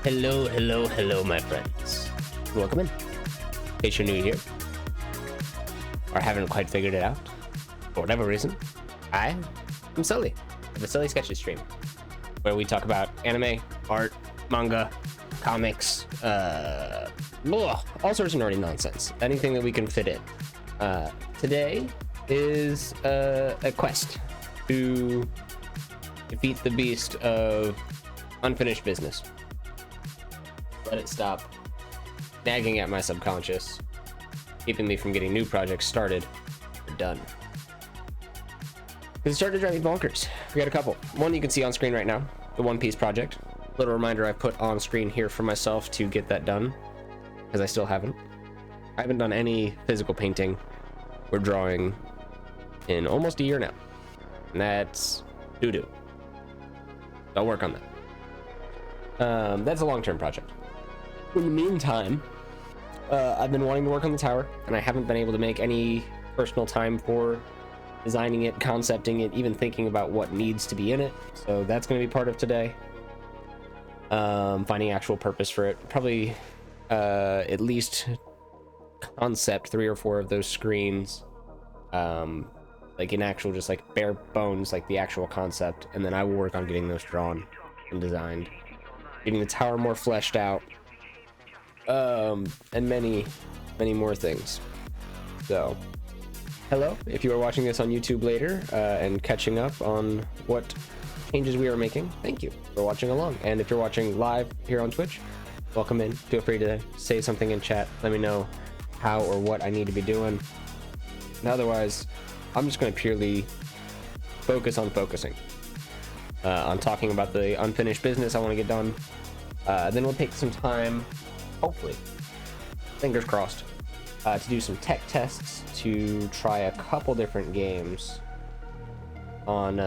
Hello, hello, hello, my friends. Welcome in. In case you're new here, or haven't quite figured it out, for whatever reason, I am Sully, of the Sully Sketches stream, where we talk about anime, art, manga, comics, all sorts of nerdy nonsense, anything that we can fit in. Today is a quest to defeat the beast of unfinished business. Let it stop nagging at my subconscious, keeping me from getting new projects started or done. Because it started to drive me bonkers. We got a couple. One you can see on screen right now, the One Piece project. Little reminder I put on screen here for myself to get that done, because I still haven't. I haven't done any physical painting or drawing in almost a year now. And that's doo-doo. I'll work on that. That's a long-term project. In the meantime, I've been wanting to work on the tower, and I haven't been able to make any personal time for designing it, concepting it, even thinking about what needs to be in it. So that's going to be part of today. Finding actual purpose for it. Probably at least concept 3 or 4 of those screens. Like in actual, just like bare bones, like the actual concept. And then I will work on getting those drawn and designed. Getting the tower more fleshed out. And many more things. So hello, if you are watching this on YouTube later and catching up on what changes we are making, thank you for watching along. And if you're watching live here on Twitch, welcome in. Feel free to say something in chat, let me know how or what I need to be doing. And otherwise, I'm just going to purely focus on focusing on talking about the unfinished business I want to get done. Then we'll take some time, hopefully, fingers crossed, to do some tech tests, to try a couple different games on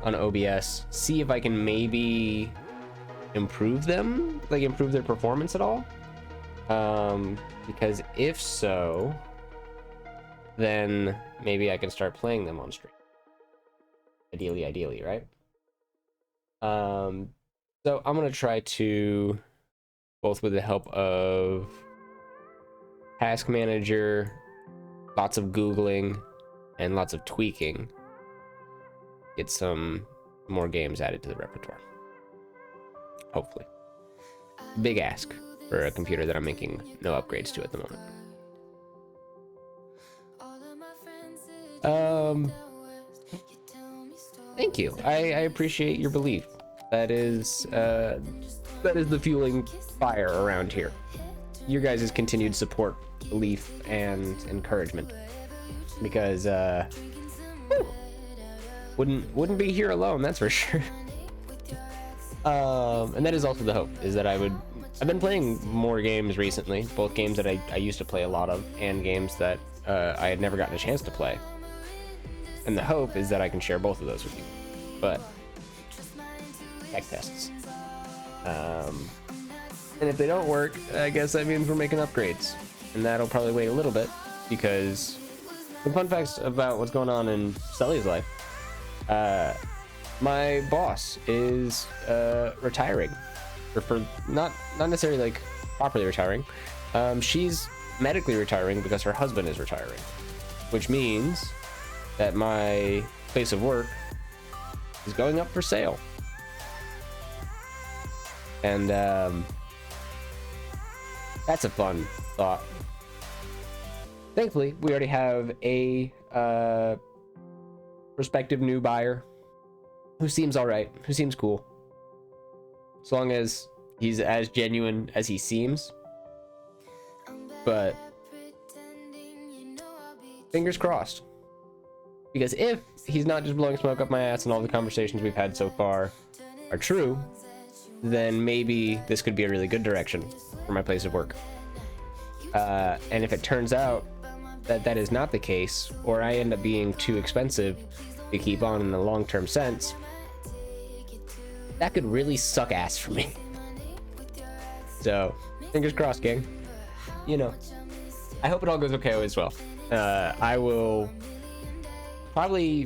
OBS, see if I can maybe improve them, like improve their performance at all. Because if so, then maybe I can start playing them on stream. Ideally, right? So I'm gonna try to, both with the help of Task Manager, lots of Googling, and lots of tweaking, get some more games added to the repertoire. Hopefully. Big ask for a computer that I'm making no upgrades to at the moment. Thank you. I appreciate your belief. That is the fueling fire around here. Your guys' continued support, belief, and encouragement. Because wouldn't be here alone, that's for sure. And that is also the hope, is that I've been playing more games recently, both games that I used to play a lot of, and games that I had never gotten a chance to play. And the hope is that I can share both of those with you. But tech tests. And if they don't work, I guess that means we're making upgrades. And that'll probably wait a little bit, because some fun facts about what's going on in Sully's life. My boss is retiring. Or for not necessarily like properly retiring. She's medically retiring because her husband is retiring. Which means that my place of work is going up for sale. And that's a fun thought. Thankfully, we already have a prospective new buyer who seems all right, who seems cool. As long as he's as genuine as he seems. But fingers crossed. Because if he's not just blowing smoke up my ass and all the conversations we've had so far are true, then maybe this could be a really good direction for my place of work. And if it turns out that that is not the case, or I end up being too expensive to keep on in the long-term sense, that could really suck ass for me. So, fingers crossed, gang. You know, I hope it all goes okay as well. I will probably,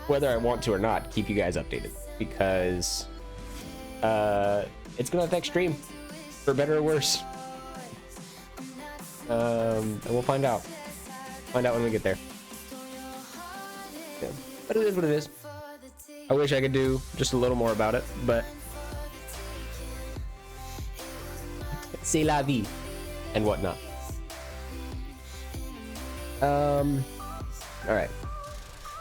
whether I want to or not, keep you guys updated, because it's gonna affect stream, for better or worse. And we'll find out. Find out when we get there. Yeah. But it is what it is. I wish I could do just a little more about it, but c'est la vie and whatnot. All right.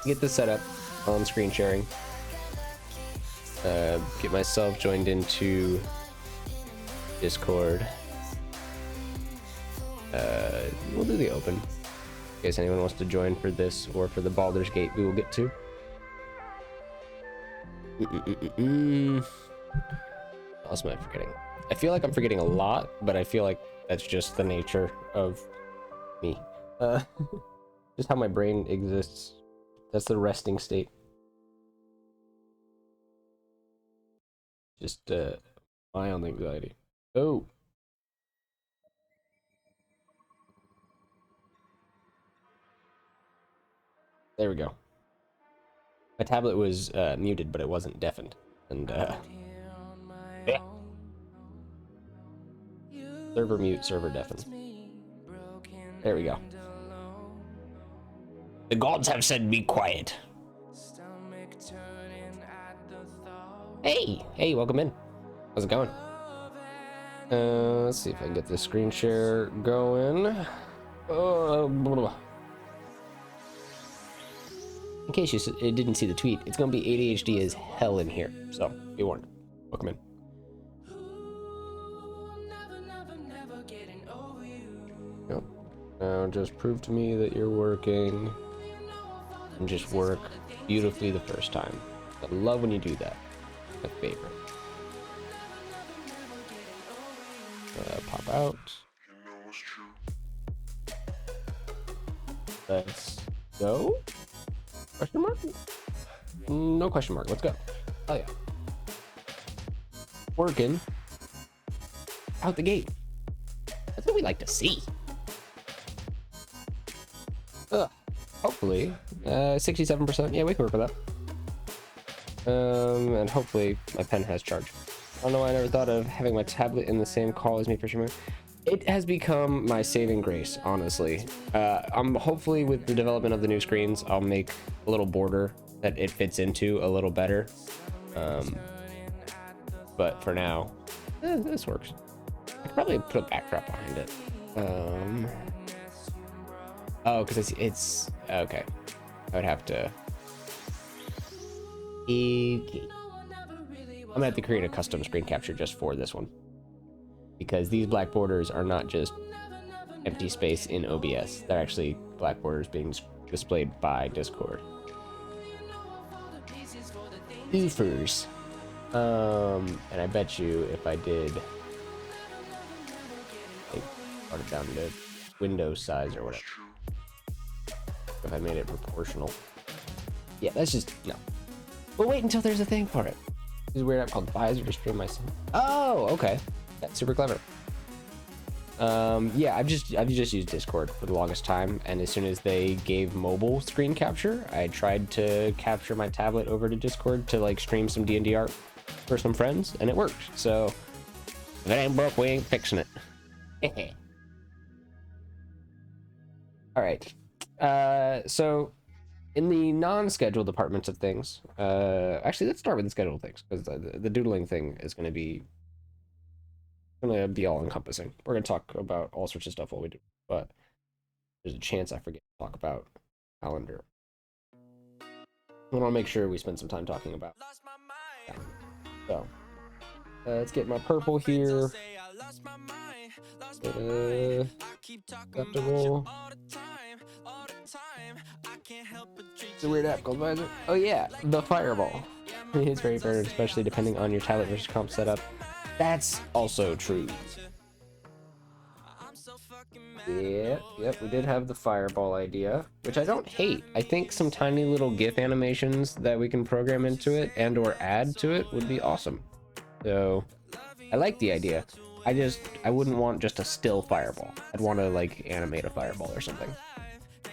Get this set up on screen sharing. Get myself joined into Discord. We'll do the open in case anyone wants to join for this or for the Baldur's Gate we will get to. What else am I forgetting? I feel like I'm forgetting a lot, but I feel like that's just the nature of me. Just how my brain exists. That's the resting state. Just mild anxiety. Oh. There we go. My tablet was muted, but it wasn't deafened. And yeah. Server mute, server deafen. There we go. The gods have said be quiet. Hey, welcome in. How's it going? Let's see if I can get this screen share going. In case you didn't see the tweet, it's gonna be ADHD as hell in here, so be warned. Welcome in. Yep. Now just prove to me that you're working, and just work beautifully the first time. I love when you do that. My favorite. Pop out. Let's go. Question mark? No question mark. Let's go. Oh yeah. Working out the gate. That's what we like to see. Hopefully, 67%. Yeah, we can work with that. And hopefully my pen has charge. I don't know why I never thought of having my tablet in the same call as me for streaming. It has become my saving grace, honestly. I'm hopefully with the development of the new screens, I'll make a little border that it fits into a little better. But for now, this works. I could probably put a backdrop behind it. Oh, because it's okay. I would have to. I'm gonna have to create a custom screen capture just for this one, because these black borders are not just empty space in OBS. They're actually black borders being displayed by Discord. Oofers. And I bet you if I did, like, brought it down to Windows size or whatever, if I made it proportional. Yeah, that's just, no. But wait until there's a thing for it. There's a weird app called Visor to stream myself. Oh, okay. That's super clever. Yeah, I've just used Discord for the longest time, and as soon as they gave mobile screen capture, I tried to capture my tablet over to Discord to like stream some D&D art for some friends, and it worked. So if it ain't broke, we ain't fixing it. All right. So in the non-scheduled departments of things, actually, let's start with the scheduled things, because the doodling thing is going to be all encompassing. We're going to talk about all sorts of stuff while we do, but there's a chance I forget to talk about calendar. I want to make sure we spend some time talking about that. So let's get my purple here. Acceptable. It's a weird app called Visor. Oh yeah, the Fireball. It's very fair, especially depending on your talent versus comp setup. That's also true. Yep, we did have the fireball idea, which I don't hate. I think some tiny little GIF animations that we can program into it and or add to it would be awesome. So I like the idea. I wouldn't want just a still fireball. I'd want to like animate a fireball or something.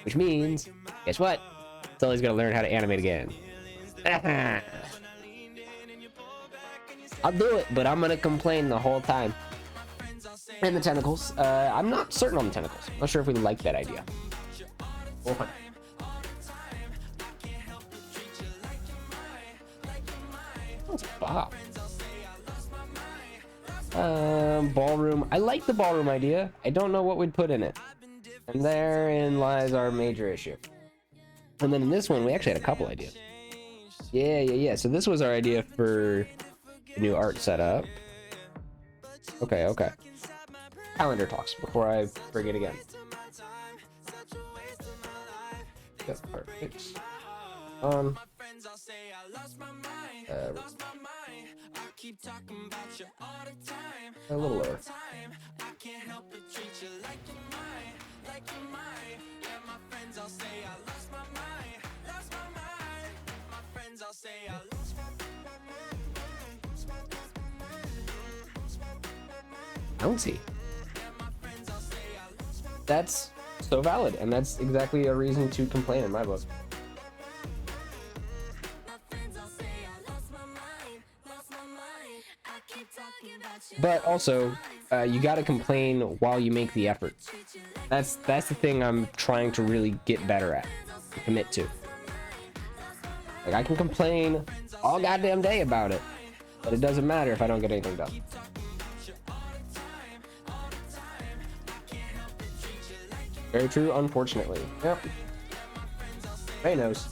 Which means, guess what? Sully's gonna learn how to animate again. I'll do it, but I'm gonna complain the whole time. And the tentacles. I'm not certain on the tentacles. I'm not sure if we like that idea. We'll find out. Ballroom. I like the ballroom idea. I don't know what we'd put in it. And therein lies our major issue. And then in this one, we actually had a couple ideas. Yeah. So this was our idea for the new art setup. Okay. Calendar talks before I bring it again. Yep, perfect. A little lower. Bouncy. That's so valid, and that's exactly a reason to complain in my book. But also, you gotta complain while you make the effort. That's the thing I'm trying to really get better at, commit to. Like, I can complain all goddamn day about it, but it doesn't matter if I don't get anything done. Very true, unfortunately. Yep. Ray knows.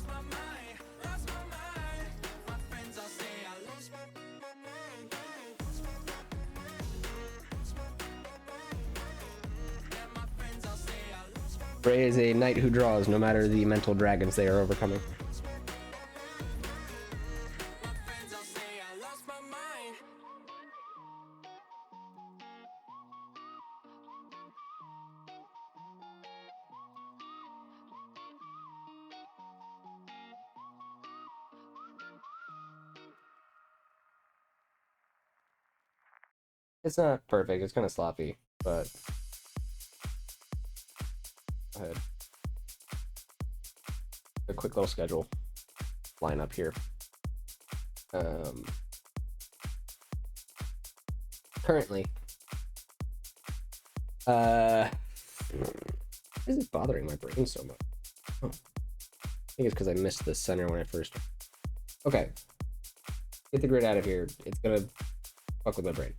Ray is a knight who draws, no matter the mental dragons they are overcoming. It's not perfect, it's kind of sloppy, but go ahead. A quick little schedule line up here. Currently, why is it bothering my brain so much? Oh. I think it's because I missed the center when I first. Okay, get the grid out of here. It's gonna fuck with my brain.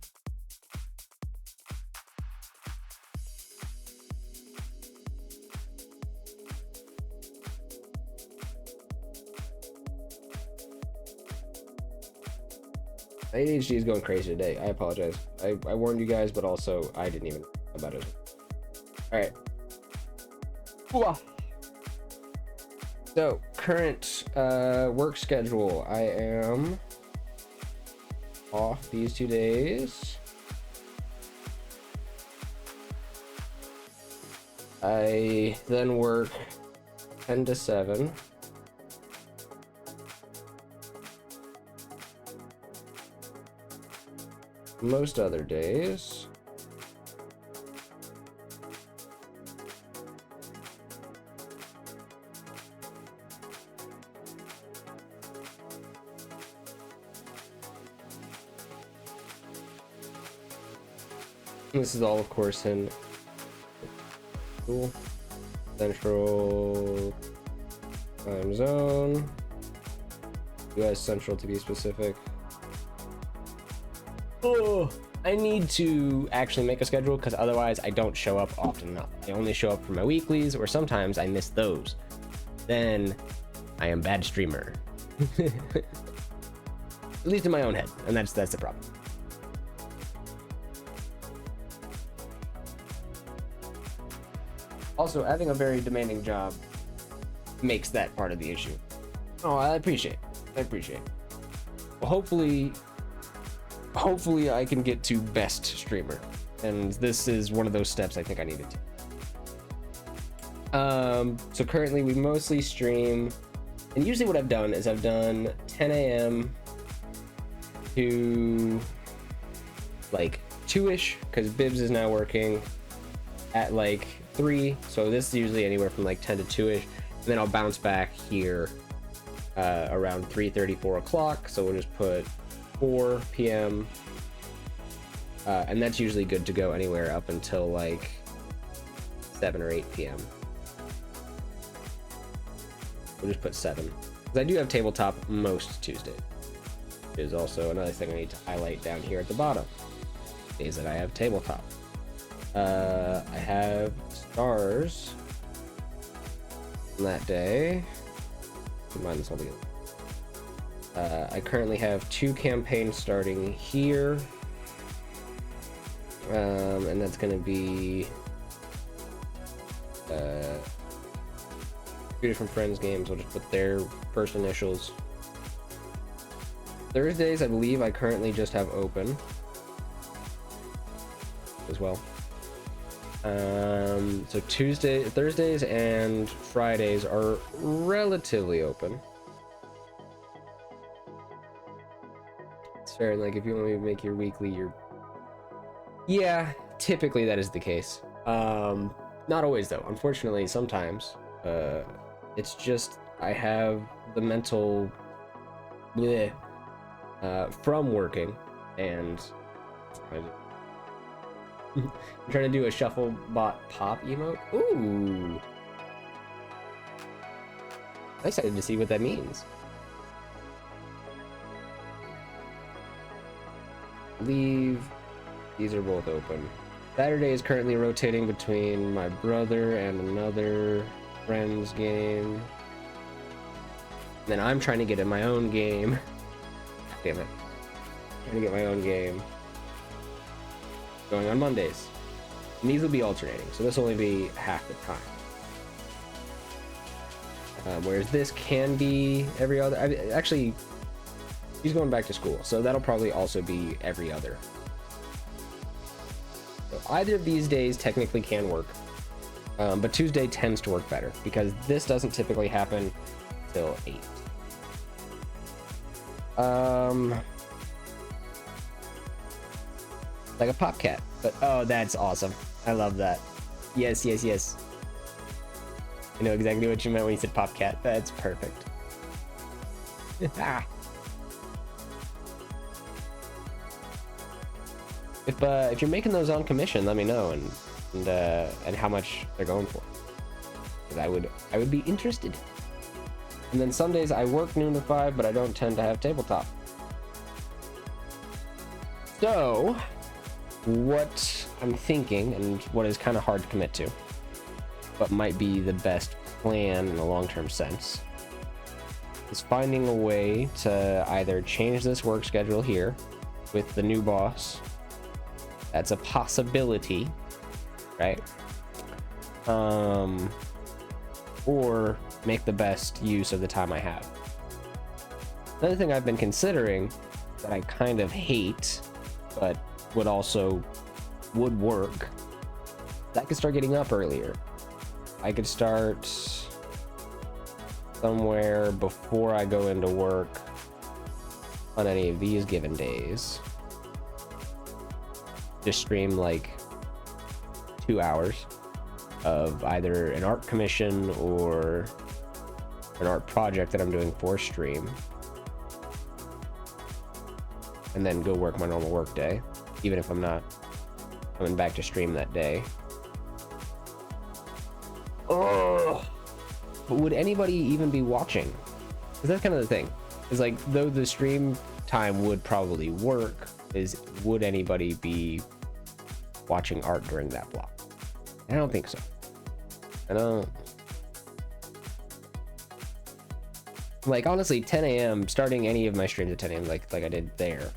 My ADHD is going crazy today. I apologize. I warned you guys, but also I didn't even know about it. All right. So, current work schedule. I am off these 2 days. I then work 10 to 7. Most other days. This is all, of course, in Central Time Zone. US Central to be specific. Oh, I need to actually make a schedule because otherwise I don't show up often enough. I only show up for my weeklies, or sometimes I miss those. Then I am bad streamer. At least in my own head, and that's the problem. Also, having a very demanding job makes that part of the issue. Oh, I appreciate it. hopefully I can get to best streamer, and this is one of those steps I think I needed to. So currently we mostly stream, and usually what I've done is I've done 10 a.m. to like 2ish, because Bibbs is now working at like 3, so this is usually anywhere from like 10 to 2ish, and then I'll bounce back here around 3:30, 4 o'clock, so we'll just put 4 p.m. And that's usually good to go anywhere up until like 7 or 8 p.m. We'll just put 7, because I do have tabletop most Tuesdays. Is also another thing I need to highlight down here at the bottom, is that I have tabletop. I have stars on that day. Mine this will be. I currently have 2 campaigns starting here, and that's going to be 2 different friends games. We'll just put their first initials. Thursdays, I believe I currently just have open as well. So Thursdays and Fridays are relatively open. It's fair, like if you want to make your weekly, yeah, typically that is the case. Not always though. Unfortunately, sometimes it's just I have the mental bleh, from working, and I'm trying to do a shuffle bot pop emote. Ooh, I'm excited to see what that means. I believe these are both open. Saturday is currently rotating between my brother and another friend's game. Then I'm trying to get in my own game. Damn it. Trying to get my own game going on Mondays. And these will be alternating, so this will only be half the time. Whereas this can be every other. Actually, he's going back to school, so that'll probably also be every other. So either of these days technically can work, but Tuesday tends to work better because this doesn't typically happen till 8. Like a pop cat, but oh, that's awesome. I love that. Yes, yes, yes. I know exactly what you meant when you said pop cat. That's perfect. If you're making those on commission, let me know and how much they're going for, because I would be interested. And then some days I work noon to 5, but I don't tend to have tabletop. So what I'm thinking, and what is kind of hard to commit to, but might be the best plan in a long-term sense, is finding a way to either change this work schedule here with the new boss. That's a possibility, right? Or make the best use of the time I have. Another thing I've been considering that I kind of hate, but would work, I could start getting up earlier. I could start somewhere before I go into work on any of these given days. Just stream like 2 hours of either an art commission or an art project that I'm doing for stream, and then go work my normal work day, even if I'm not coming back to stream that day. Oh, but would anybody even be watching? Because that's kind of the thing. Is like, though the stream time would probably work, would anybody be watching art during that block? I don't think so. I don't. Like, honestly, 10 a.m. starting any of my streams at 10 a.m. like I did there.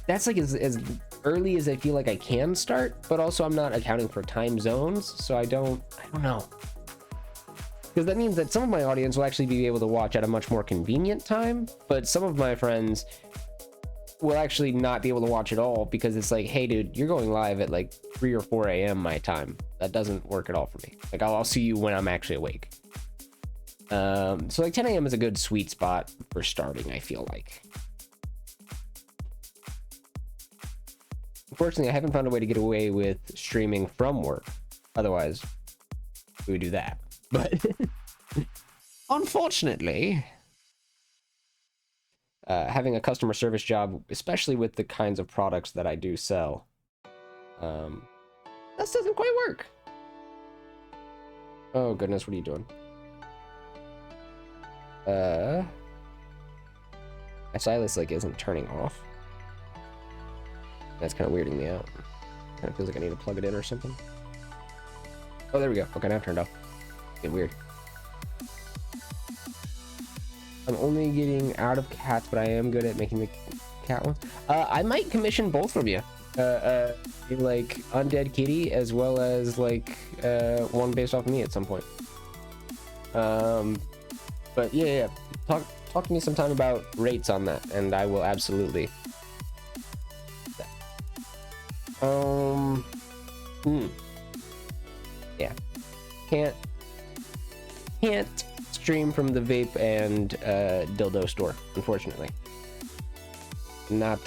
That's like as early as I feel like I can start, but also I'm not accounting for time zones, so I don't know. because that means that some of my audience will actually be able to watch at a much more convenient time, but some of my friends will actually not be able to watch at all because it's like, hey dude, you're going live at like 3 or 4 a.m. my time. That doesn't work at all for me. Like I'll see you when I'm actually awake. So like 10 a.m. is a good sweet spot for starting, I feel like. Unfortunately, I haven't found a way to get away with streaming from work. Otherwise, we would do that. But unfortunately, having a customer service job, especially with the kinds of products that I do sell, that doesn't quite work. Oh goodness, what are you doing? My stylus like isn't turning off. That's kind of weirding me out. Kind of feels like I need to plug it in or something. Oh, there we go. Okay, now I've turned off. Get weird. I'm only getting out of cats, but I am good at making the cat ones. I might commission both from you. Like Undead Kitty as well as like one based off of me at some point. But yeah. Talk to me sometime about rates on that, and I will absolutely. Yeah. Can't stream from the vape and dildo store, unfortunately. Not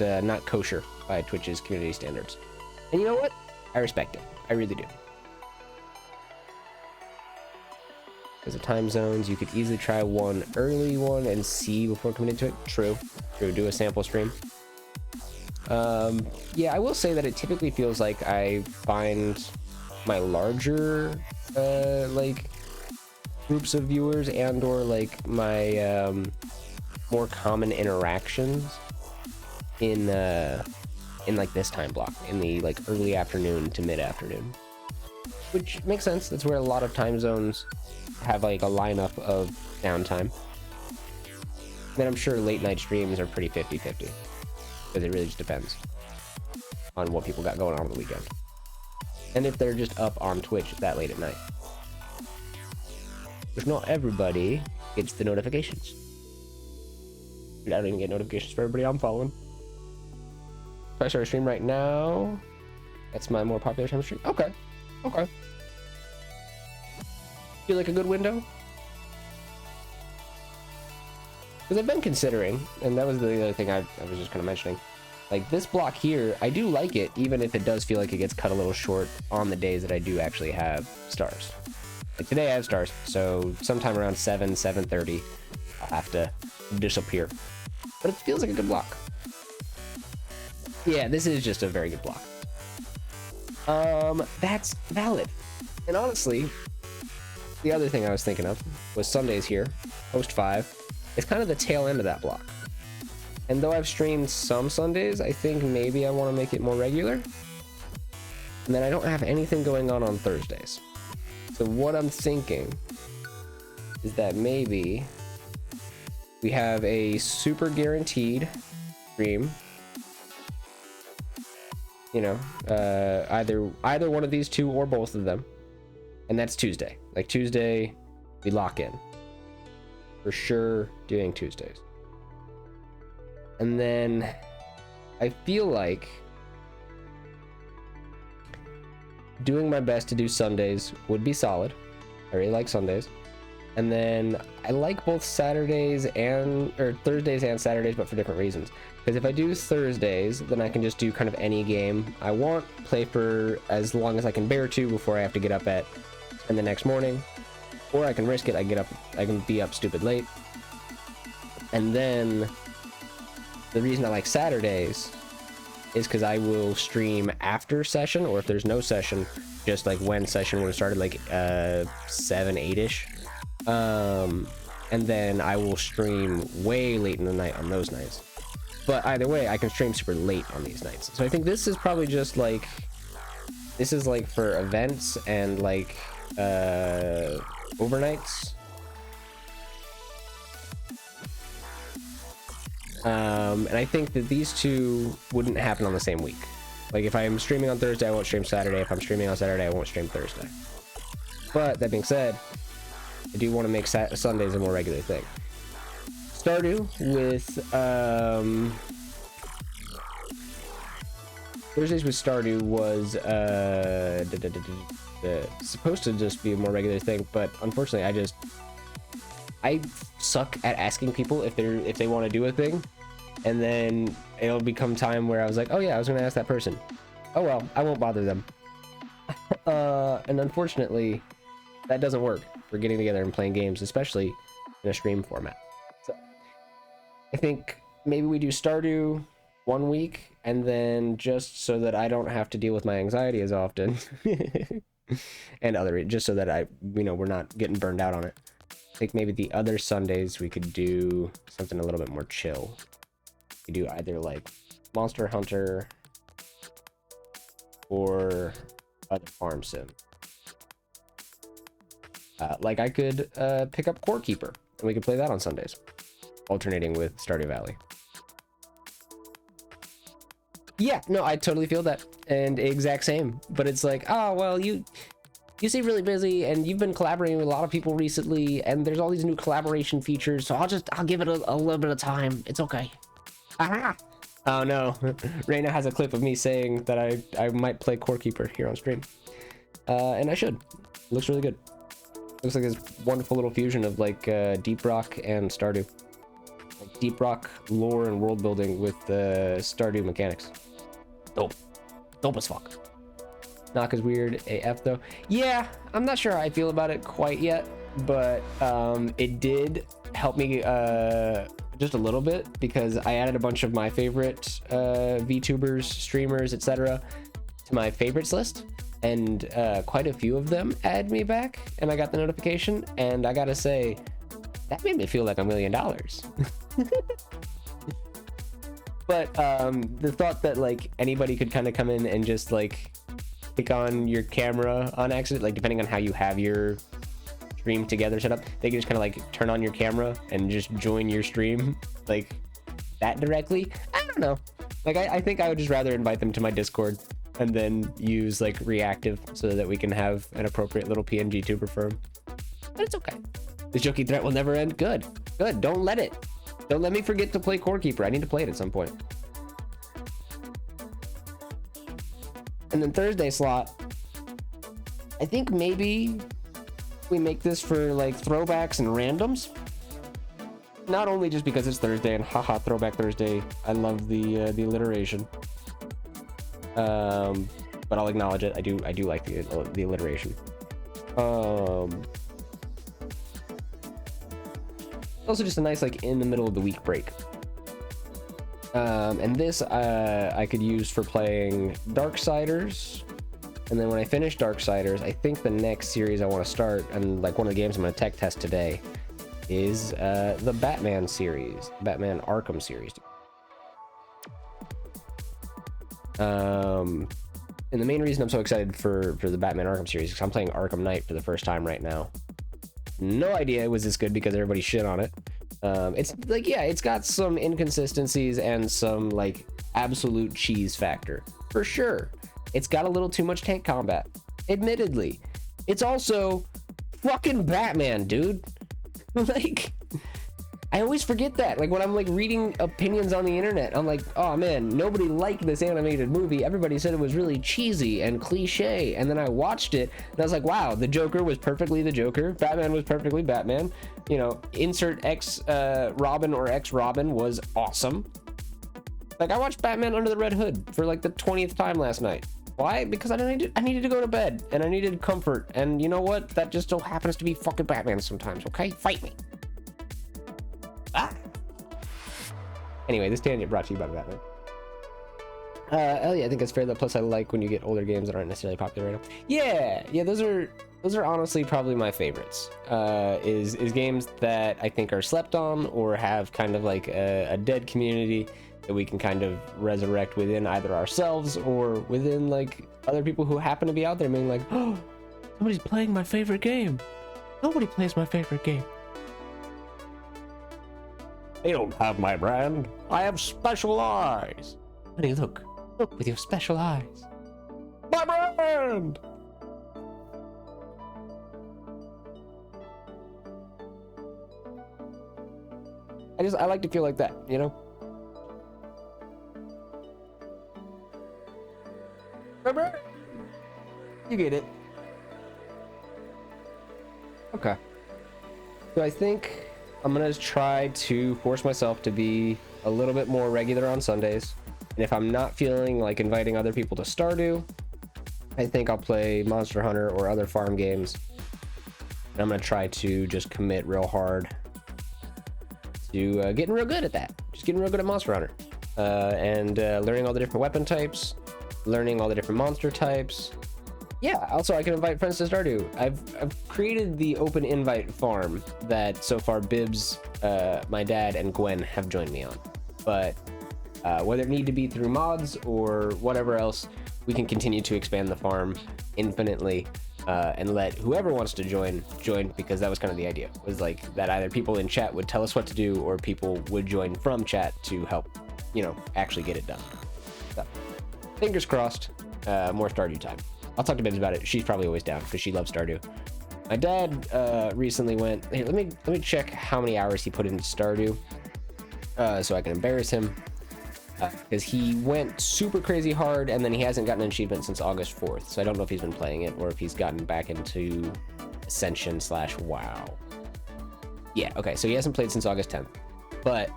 kosher by Twitch's community standards. And you know what? I respect it. I really do. Because of time zones, you could easily try one early one and see before coming into it. True. Do a sample stream. Yeah, I will say that it typically feels like I find my larger like groups of viewers and or like my more common interactions in like this time block, in the like early afternoon to mid-afternoon, which makes sense. That's where a lot of time zones have like a lineup of downtime. Then I'm sure late night streams are pretty 50-50 because it really just depends on what people got going on the weekend and if they're just up on Twitch that late at night. Because not everybody gets the notifications. I don't even get notifications for everybody I'm following. If I start a stream right now, that's my more popular time stream. Okay. Feel like a good window? Because I've been considering, and that was the other thing I was just kind of mentioning, like this block here, I do like it, even if it does feel like it gets cut a little short on the days that I do actually have stars. Like today I have stars, so sometime around 7:30, I'll have to disappear. But it feels like a good block. Yeah, this is just a very good block. That's valid. And honestly, the other thing I was thinking of was Sundays here, post 5. It's kind of the tail end of that block. And though I've streamed some Sundays, I think maybe I want to make it more regular. And then I don't have anything going on Thursdays. So what I'm thinking is that maybe we have a super guaranteed stream. You know, either one of these two or both of them. And that's Tuesday. Like Tuesday, we lock in. For sure doing Tuesdays. And then I feel like doing my best to do Sundays would be solid. I really like Sundays. And then I like both Thursdays and Saturdays, but for different reasons. Because if I do Thursdays, then I can just do kind of any game I want, play for as long as I can bear to before I have to get up in the next morning. Or I can risk it, I can be up stupid late. And then the reason I like Saturdays is because I will stream after session, or if there's no session, just like when session would have started, like 7-8ish. And then I will stream way late in the night on those nights. But either way, I can stream super late on these nights. So I think this is probably just like, this is like for events and like overnights. And I think that these two wouldn't happen on the same week. Like if I'm streaming on Thursday, I won't stream Saturday. If I'm streaming on Saturday, I won't stream Thursday. But that being said, I do want to make Sundays a more regular thing. Stardew with Thursdays with Stardew was supposed to just be a more regular thing, but unfortunately I suck at asking people if they want to do a thing, and then it'll become time where I was like, oh yeah, I was gonna ask that person. Oh well, I won't bother them. And unfortunately, that doesn't work for getting together and playing games, especially in a stream format. So I think maybe we do Stardew 1 week, and then just so that I don't have to deal with my anxiety as often, and just so that we're not getting burned out on it. I think maybe the other Sundays we could do something a little bit more chill. We do either like Monster Hunter or other farm sim. Like I could pick up Core Keeper and we could play that on Sundays, alternating with Stardew Valley. Yeah, no, I totally feel that, and exact same. But it's like, oh well, you seem really busy, and you've been collaborating with a lot of people recently, and there's all these new collaboration features. So I'll give it a little bit of time. It's okay. Aha! Oh no, Reina has a clip of me saying that I might play Core Keeper here on stream, and I should. It looks really good. Looks like this wonderful little fusion of like Deep Rock and Stardew. Like Deep Rock lore and world building with Stardew mechanics. Dope as fuck. Knock is weird AF though. Yeah, I'm not sure how I feel about it quite yet, but it did help me just a little bit, because I added a bunch of my favorite VTubers, streamers, etc. to my favorites list, and quite a few of them add me back, and I got the notification, and I gotta say, that made me feel like $1 million. But the thought that like anybody could kind of come in and just like click on your camera on accident, like depending on how you have your stream together set up, they can just kind of like turn on your camera and just join your stream like that directly. I don't know, like I think I would just rather invite them to my Discord and then use like reactive so that we can have an appropriate little PNG tuber for them. But it's okay. The jokey threat will never end. Good. Don't let me forget to play Core Keeper. I need to play it at some point. And then Thursday slot, I think maybe we make this for like throwbacks and randoms. Not only just because it's Thursday and haha, Throwback Thursday. I love the alliteration. But I'll acknowledge it. I do like the alliteration. Also just a nice like in the middle of the week break. And this I could use for playing Darksiders, and then when I finish Darksiders, I think the next series I want to start, and like one of the games I'm going to tech test today, is the Batman series, Batman Arkham series. And the main reason I'm so excited for the Batman Arkham series is because I'm playing Arkham Knight for the first time right now. No idea it was this good because everybody shit on it. It's like, yeah, it's got some inconsistencies and some like absolute cheese factor for sure. It's got a little too much tank combat, admittedly. It's also fucking Batman, dude. Like, I always forget that. Like when I'm like reading opinions on the internet, I'm like, oh man, nobody liked this animated movie. Everybody said it was really cheesy and cliche. And then I watched it and I was like, wow, the Joker was perfectly the Joker. Batman was perfectly Batman. You know, insert X Robin or X Robin was awesome. Like I watched Batman Under the Red Hood for like the 20th time last night. Why? Because I needed to go to bed and I needed comfort. And you know what? That just still happens to be fucking Batman sometimes, okay? Fight me. Ah. Anyway, this tangent brought to you by Batman. Yeah, I think it's fair. That plus I like when you get older games that aren't necessarily popular right now. Yeah, those are honestly probably my favorites. Is games that I think are slept on or have kind of like a dead community that we can kind of resurrect within either ourselves or within like other people who happen to be out there being like, oh, somebody's playing my favorite game. Nobody plays my favorite game. They don't have my brand. I have special eyes. Honey, look with your special eyes. My brand! I like to feel like that, you know? Remember? You get it. Okay. So I think I'm gonna try to force myself to be a little bit more regular on Sundays. And if I'm not feeling like inviting other people to Stardew, I think I'll play Monster Hunter or other farm games. And I'm gonna try to just commit real hard to getting real good at that. Just getting real good at Monster Hunter. And learning all the different weapon types, learning all the different monster types. Yeah, also I can invite friends to Stardew. I've created the open invite farm that so far Bibbs, my dad, and Gwen have joined me on. But whether it need to be through mods or whatever else, we can continue to expand the farm infinitely and let whoever wants to join, because that was kind of the idea. Was like that either people in chat would tell us what to do or people would join from chat to help, you know, actually get it done. So, fingers crossed, more Stardew time. I'll talk to Bibbs about it. She's probably always down because she loves Stardew. My dad recently went, hey, let me check how many hours he put into Stardew so I can embarrass him, because he went super crazy hard and then he hasn't gotten an achievement since August 4th. So I don't know if he's been playing it or if he's gotten back into Ascension / WoW. Yeah, okay, so he hasn't played since August 10th. But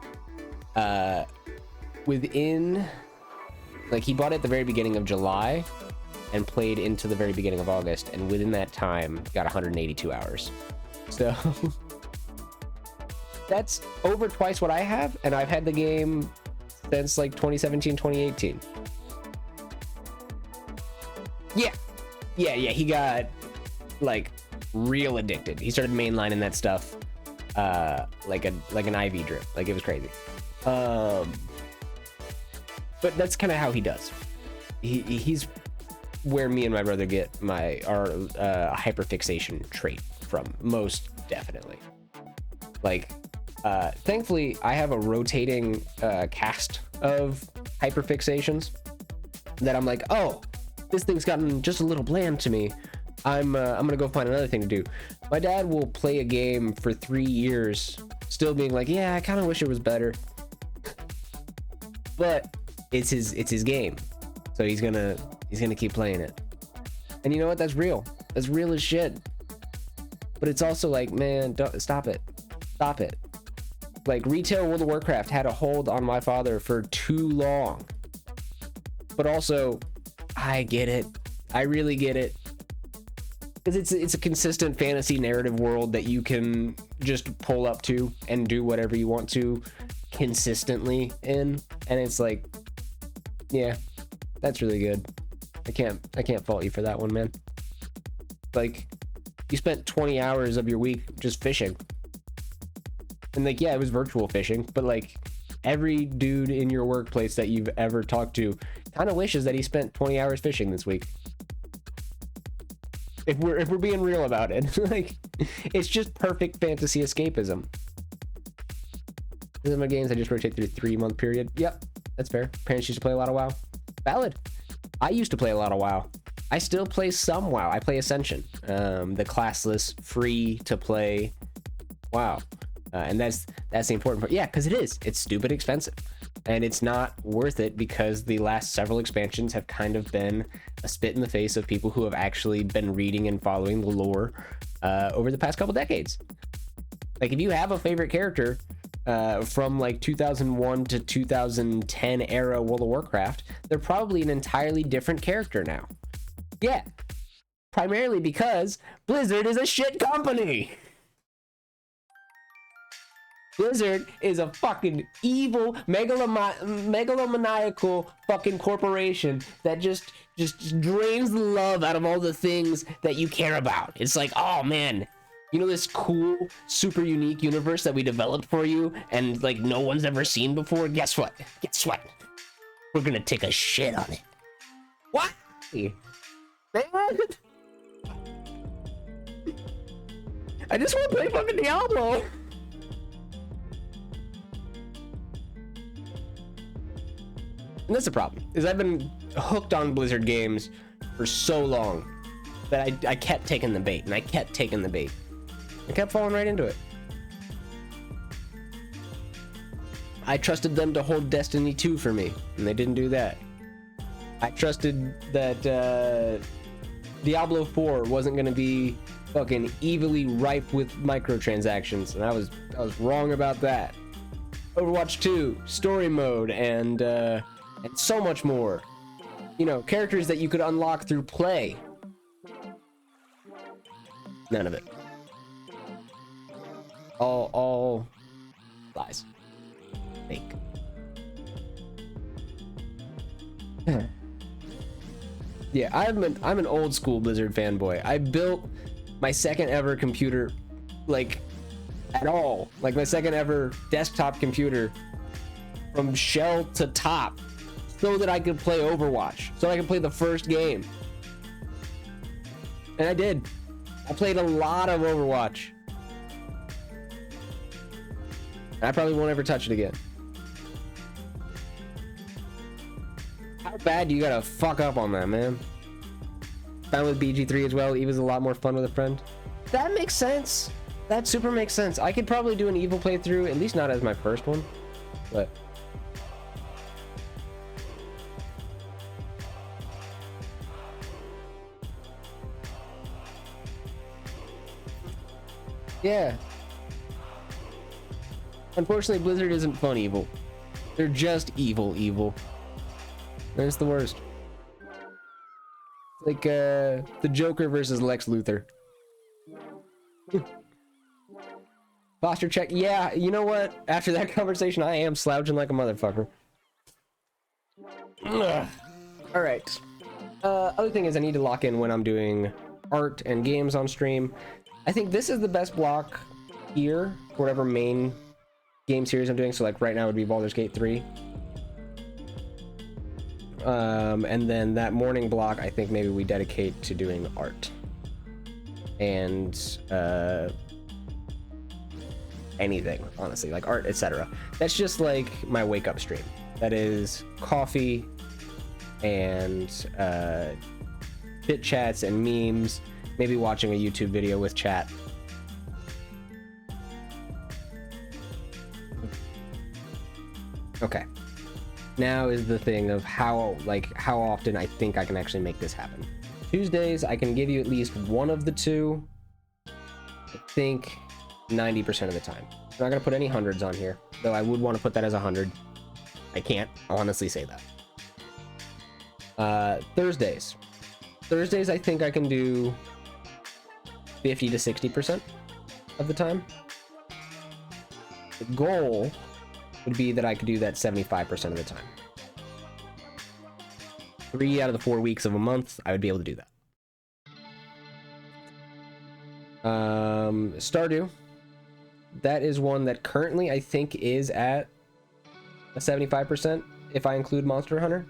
within, like, he bought it at the very beginning of July and played into the very beginning of August, and within that time got 182 hours. So that's over twice what I have, and I've had the game since like 2017, 2018. Yeah, he got like real addicted. He started mainlining that stuff like an IV drip. Like, it was crazy. But that's kind of how he does. He's where me and my brother get our hyperfixation trait from, most definitely. Like, thankfully I have a rotating cast of hyperfixations that I'm like, oh, this thing's gotten just a little bland to me. I'm gonna go find another thing to do. My dad will play a game for 3 years still being like, yeah, I kind of wish it was better, but it's his game, so he's gonna keep playing it. And you know what? That's real. That's real as shit. But it's also like, man, don't stop it. Stop it. Like, retail World of Warcraft had a hold on my father for too long. But also, I get it. I really get it. Because it's a consistent fantasy narrative world that you can just pull up to and do whatever you want to consistently in. And it's like, yeah, that's really good. I can't fault you for that one, man. Like, you spent 20 hours of your week just fishing. And like, yeah, it was virtual fishing, but like, every dude in your workplace that you've ever talked to kind of wishes that he spent 20 hours fishing this week. If we're being real about it. Like, it's just perfect fantasy escapism. These are my games I just rotate through a 3-month period. Yep, that's fair. Parents used to play a lot of WoW. Valid. I used to play a lot of WoW. I still play some WoW. I play Ascension, the classless, free to play WoW. And that's the important part. Yeah, because it's stupid expensive, and it's not worth it because the last several expansions have kind of been a spit in the face of people who have actually been reading and following the lore over the past couple decades. Like, if you have a favorite character from like 2001 to 2010 era World of Warcraft, they're probably an entirely different character now. Yeah, primarily because Blizzard is a shit company. Blizzard is a fucking evil, megalomaniacal fucking corporation that just drains the love out of all the things that you care about. It's like, oh man, you know this cool, super unique universe that we developed for you and like no one's ever seen before? Guess what? We're gonna take a shit on it. What? Man? I just want to play fucking Diablo. And that's the problem, is I've been hooked on Blizzard games for so long that I kept taking the bait, and I kept taking the bait. I kept falling right into it. I trusted them to hold Destiny 2 for me, and they didn't do that. I trusted that Diablo 4 wasn't gonna be fucking evilly ripe with microtransactions, and I was wrong about that. Overwatch 2, story mode, and so much more. You know, characters that you could unlock through play. None of it. All lies. Fake. Yeah, I'm an old school Blizzard fanboy. I built my second ever computer, like, at all. Like, my second ever desktop computer from shell to top so that I could play Overwatch, so I could play the first game. And I did. I played a lot of Overwatch. I probably won't ever touch it again. How bad do you gotta fuck up on that, man? Fine with BG3 as well. Eva's a lot more fun with a friend. That makes sense. That super makes sense. I could probably do an Evil playthrough, at least not as my first one, but yeah. Unfortunately, Blizzard isn't fun evil. They're just evil. That's the worst. Like the Joker versus Lex Luthor. Posture check. Yeah, you know what? After that conversation, I am slouching like a motherfucker. Ugh. All right. Other thing is I need to lock in when I'm doing art and games on stream. I think this is the best block here for whatever main game series I'm doing. So like right now it would be Baldur's Gate 3. And then that morning block, I think maybe we dedicate to doing art and anything, honestly, like art, etc. That's just like my wake up stream. That is coffee and chit chats and memes, maybe watching a YouTube video with chat. Okay. Now is the thing of how often I think I can actually make this happen. Tuesdays, I can give you at least one of the two. I think 90% of the time. I'm not gonna put any hundreds on here, though I would want to put that as 100. I can't honestly say that. Thursdays, I think I can do 50 to 60% of the time. The goal would be that I could do that 75% of the time. 3 out of the 4 weeks of a month, I would be able to do that. Stardew, that is one that currently I think is at a 75% if I include Monster Hunter.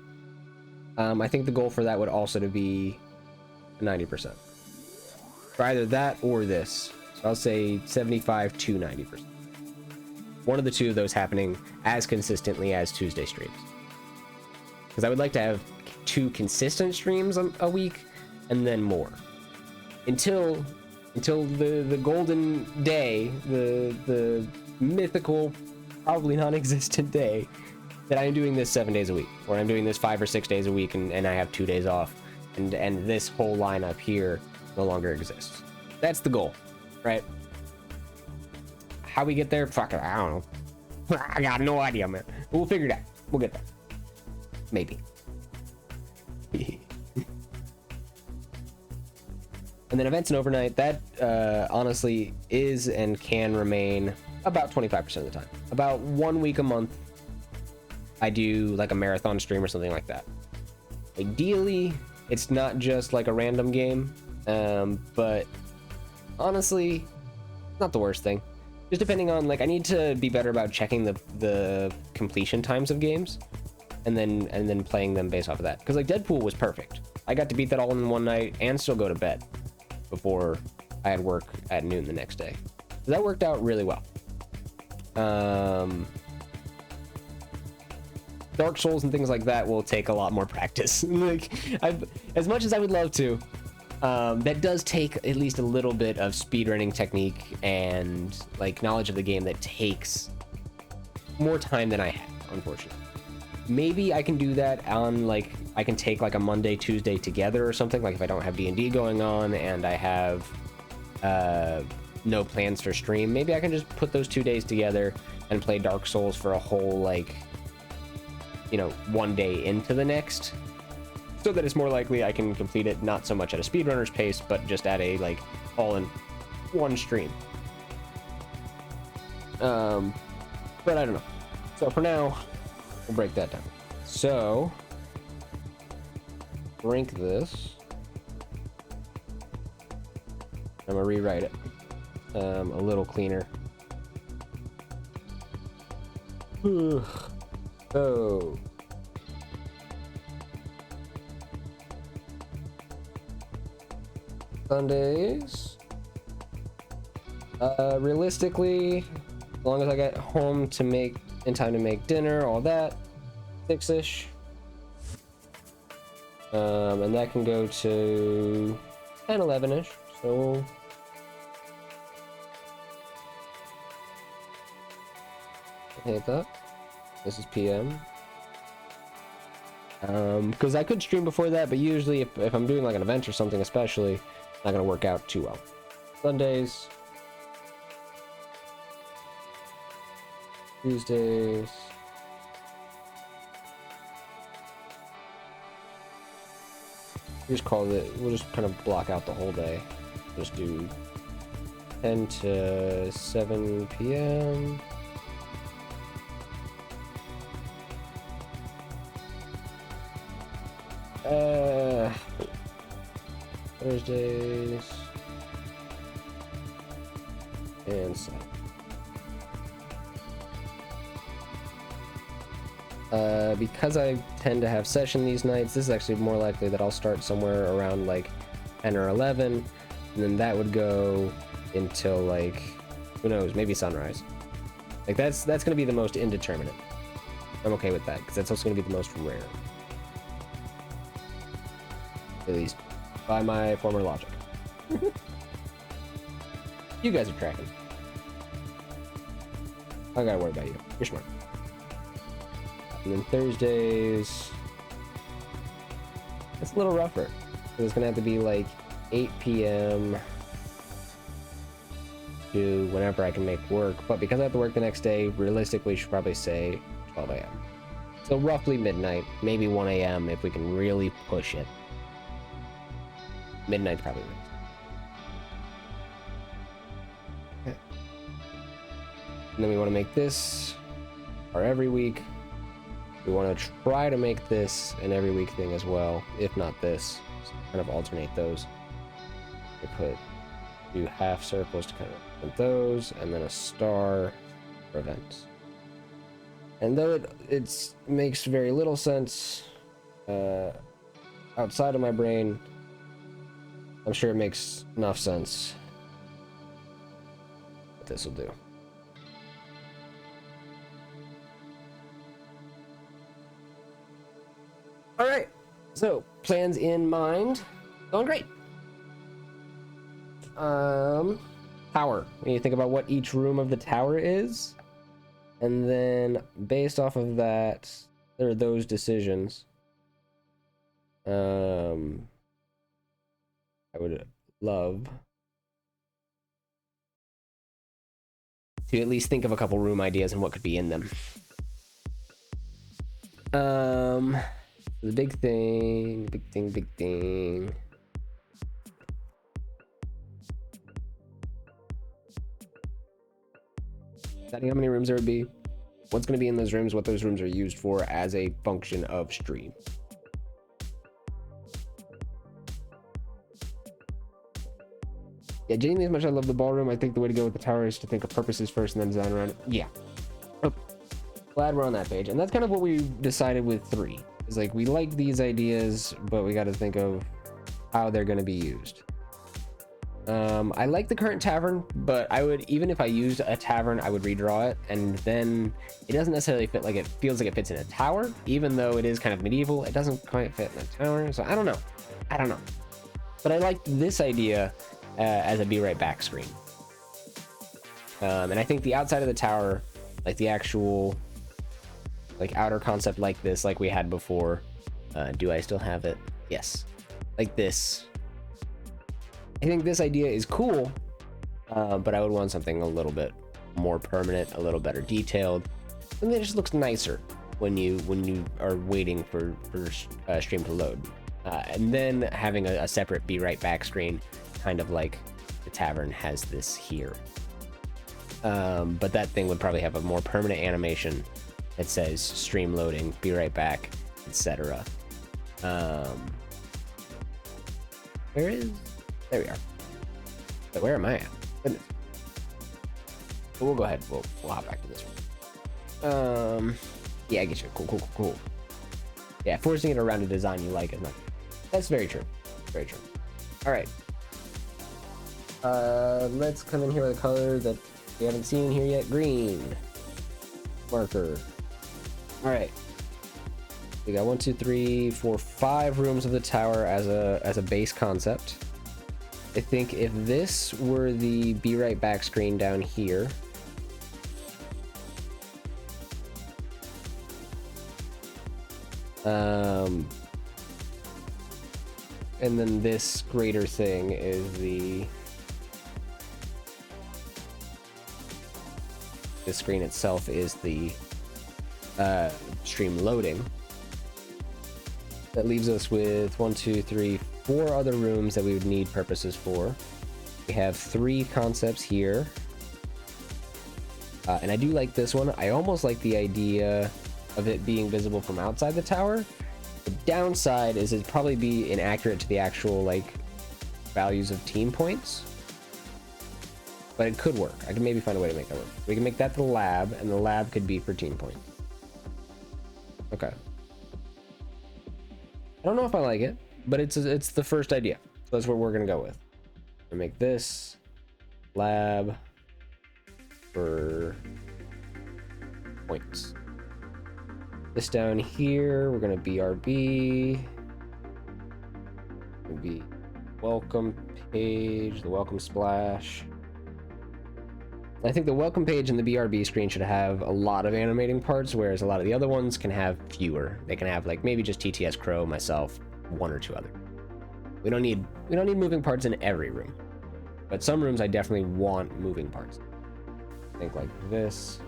I think the goal for that would also to be 90%. For either that or this. So I'll say 75 to 90%. One of the two of those happening as consistently as Tuesday streams. Because I would like to have 2 consistent streams a week and then more. Until the golden day, the mythical, probably non-existent day that I'm doing this 7 days a week, or I'm doing this 5 or 6 days a week and I have 2 days off, and this whole lineup here no longer exists. That's the goal, right? How we get there? Fuck it, I don't know. I got no idea, man. We'll figure it out. We'll get there. Maybe. And then events and overnight, that honestly is and can remain about 25% of the time. About 1 week a month, I do like a marathon stream or something like that. Ideally, it's not just like a random game, but honestly, not the worst thing. Just depending on, like, I need to be better about checking the completion times of games, and then playing them based off of that. Because like Deadpool was perfect. I got to beat that all in one night and still go to bed before I had work at noon the next day. So that worked out really well. Dark Souls and things like that will take a lot more practice. Like, as much as I would love to, that does take at least a little bit of speedrunning technique and like knowledge of the game that takes more time than I have, unfortunately. Maybe I can do that on, like, I can take like a Monday, Tuesday together or something, like if I don't have D&D going on and I have no plans for stream, maybe I can just put those 2 days together and play Dark Souls for a whole, like, you know, 1 day into the next, so that it's more likely I can complete it not so much at a speedrunner's pace, but just at a, like, all in one stream. But I don't know. So for now, we'll break that down. So, rank this. I'm gonna rewrite it a little cleaner. Oh. Sundays. Realistically, as long as I get home to make in time to make dinner, all that, 6-ish. And that can go to 10, 11-ish. So hit that. This is PM. Because I could stream before that, but usually if I'm doing like an event or something, especially, it's not gonna work out too well. Sundays, Tuesdays, just call it, we'll just kind of block out the whole day. Just do 10 to 7 p.m. Thursdays and Saturday. Because I tend to have session these nights, this is actually more likely that I'll start somewhere around like 10 or 11, and then that would go until like, who knows, maybe sunrise. Like that's gonna be the most indeterminate. I'm okay with that because that's also gonna be the most rare, at least by my former logic. You guys are tracking. I gotta worry about you. You're smart. And then Thursdays, it's a little rougher. It's gonna have to be like 8 p.m. to whenever I can make work. But because I have to work the next day, realistically, should probably say 12 a.m. So roughly midnight, maybe 1 a.m. if we can really push it. Midnight's probably right. Okay. And then we want to make this our every week. We want to try to make this an every week thing as well, if not this. So kind of alternate those. We do half circles to kind of put those, and then a star for events. And though it makes very little sense outside of my brain, I'm sure it makes enough sense what this will do. All right, so plans in mind, going great. Tower. We need to think about what each room of the tower is, and then based off of that, there are those decisions. I would love to at least think of a couple room ideas and what could be in them. The big thing. Deciding how many rooms there would be, what's going to be in those rooms, what those rooms are used for as a function of stream. Yeah, genuinely, as much as I love the ballroom, I think the way to go with the tower is to think of purposes first and then design around it. Yeah. Okay. Glad we're on that page. And that's kind of what we decided with 3. It's like, we like these ideas, but we got to think of how they're going to be used. I like the current tavern, but I would, even if I used a tavern, I would redraw it, and then it doesn't necessarily fit, like, it feels like it fits in a tower, even though it is kind of medieval. It doesn't quite fit in a tower, so I don't know. But I like this idea as a be right back screen. And I think the outside of the tower, like the actual like outer concept like this, like we had before. Do I still have it? Yes, like this. I think this idea is cool, but I would want something a little bit more permanent, a little better detailed, and it just looks nicer when you are waiting for stream to load. And then having a separate be right back screen, kind of like the tavern has this here. But that thing would probably have a more permanent animation that says stream loading, be right back, etc. There we are. So where am I at? Goodness. But we'll go ahead. We'll hop back to this one. Yeah, I get you. Cool. Yeah, forcing it around a design you like is not. That's very true. Very true. All right. Let's come in here with a color that we haven't seen here yet. Green. Marker. All right. We got 1, 2, 3, 4, 5 rooms of the tower as a base concept. I think if this were the be right back screen down here, and then this greater thing is the screen itself is the stream loading. That leaves us with 1, 2, 3, 4 other rooms that we would need purposes for. We have 3 concepts here. And I do like this one. I almost like the idea of it being visible from outside the tower. The downside is it'd probably be inaccurate to the actual like values of team points. But it could work. I could maybe find a way to make that work. We can make that the lab, and the lab could be for team points. Okay. I don't know if I like it, but it's the first idea. So that's what we're gonna go with. We're gonna make this lab for points. This down here, we're gonna BRB. Gonna be welcome page, the welcome splash. I think the welcome page and the BRB screen should have a lot of animating parts, whereas a lot of the other ones can have fewer. They can have like maybe just TTS Crow, myself, 1 or 2 other. We don't need moving parts in every room, but some rooms I definitely want moving parts. I think like this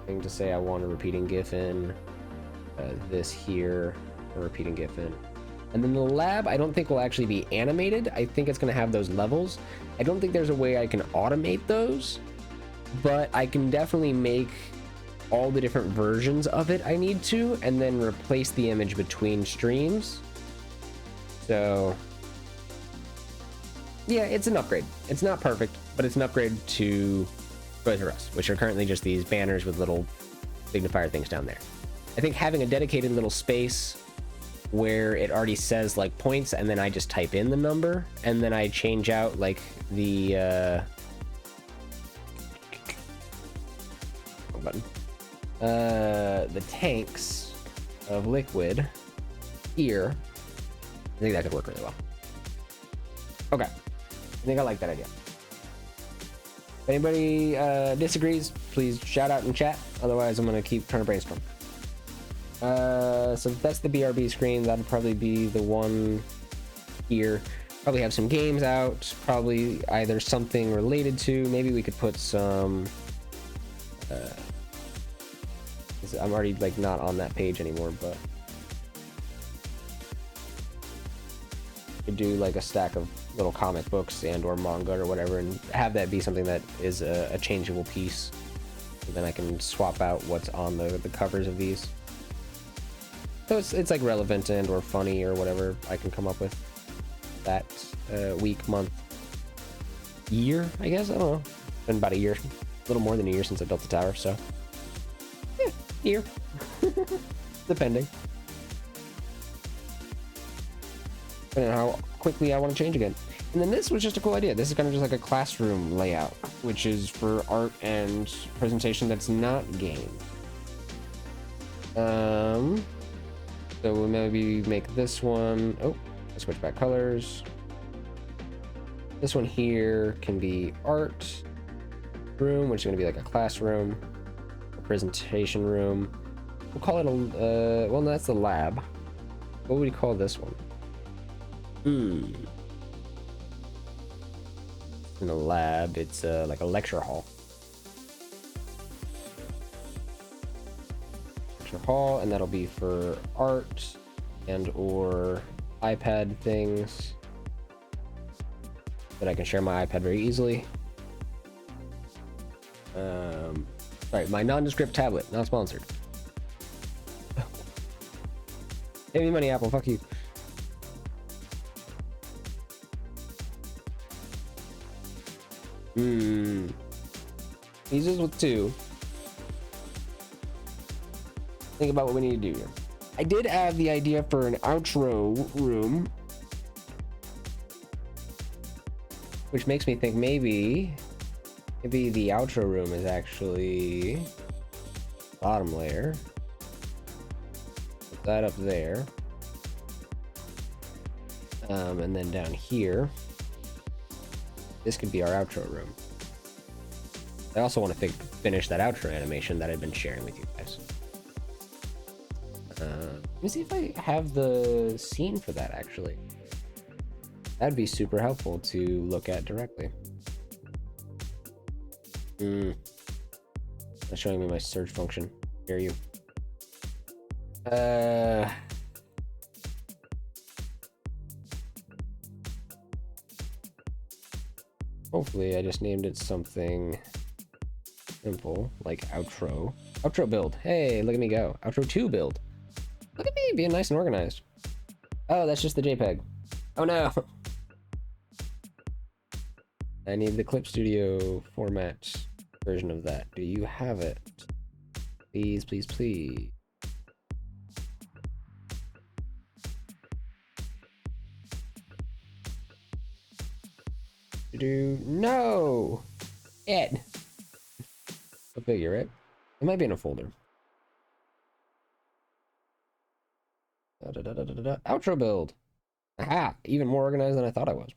thing to say I want a repeating GIF in, this here, a repeating GIF in. And then the lab, I don't think will actually be animated. I think it's gonna have those levels. I don't think there's a way I can automate those, but I can definitely make all the different versions of it I need to, and then replace the image between streams. So yeah, it's an upgrade. It's not perfect, but it's an upgrade to Toys R Us, which are currently just these banners with little signifier things down there. I think having a dedicated little space where it already says like points, and then I just type in the number, and then I change out like the the tanks of liquid here. I think that could work really well. Okay, I think I like that idea. If anybody disagrees, please shout out in chat. Otherwise, I'm gonna keep trying to brainstorm. So that's the BRB screen. That'll probably be the one here. Probably have some games out. Probably either something related to. Maybe we could put some. I'm already like not on that page anymore, but could do like a stack of little comic books and or manga or whatever, and have that be something that is a changeable piece. And then I can swap out what's on the covers of these. So it's like relevant and or funny or whatever I can come up with that week, month, year, I guess. I don't know. It's been about a year, a little more than a year since I built the tower, so yeah, year. Depending on how quickly I want to change again. And then this was just a cool idea. This is kind of just like a classroom layout, which is for art and presentation that's not game. So we'll maybe make this one. Oh, I switch back colors. This one here can be art room, which is going to be like a classroom, a presentation room. We'll call it a, well, no, that's the lab. What would we call this one? In a lab, it's like a lecture hall. Lecture hall, and that'll be for art and or iPad things that I can share my iPad very easily. Sorry, my nondescript tablet, not sponsored. Pay me money, Apple, fuck you. Users with 2. Think about what we need to do here. I did have the idea for an outro room, which makes me think maybe the outro room is actually bottom layer. Put that up there. And then down here, this could be our outro room. I also want to finish that outro animation that I've been sharing with you guys. Let me see if I have the scene for that, actually. That'd be super helpful to look at directly. That's showing me my search function. Hear you. Hopefully I just named it something simple, like outro. Outro build. Hey, look at me go. Outro 2 build. Look at me being nice and organized. Oh, that's just the JPEG. Oh no. I need the Clip Studio format version of that. Do you have it? Please, please, please. No! It! Go figure it. It might be in a folder. Outro build. Aha! Even more organized than I thought I was.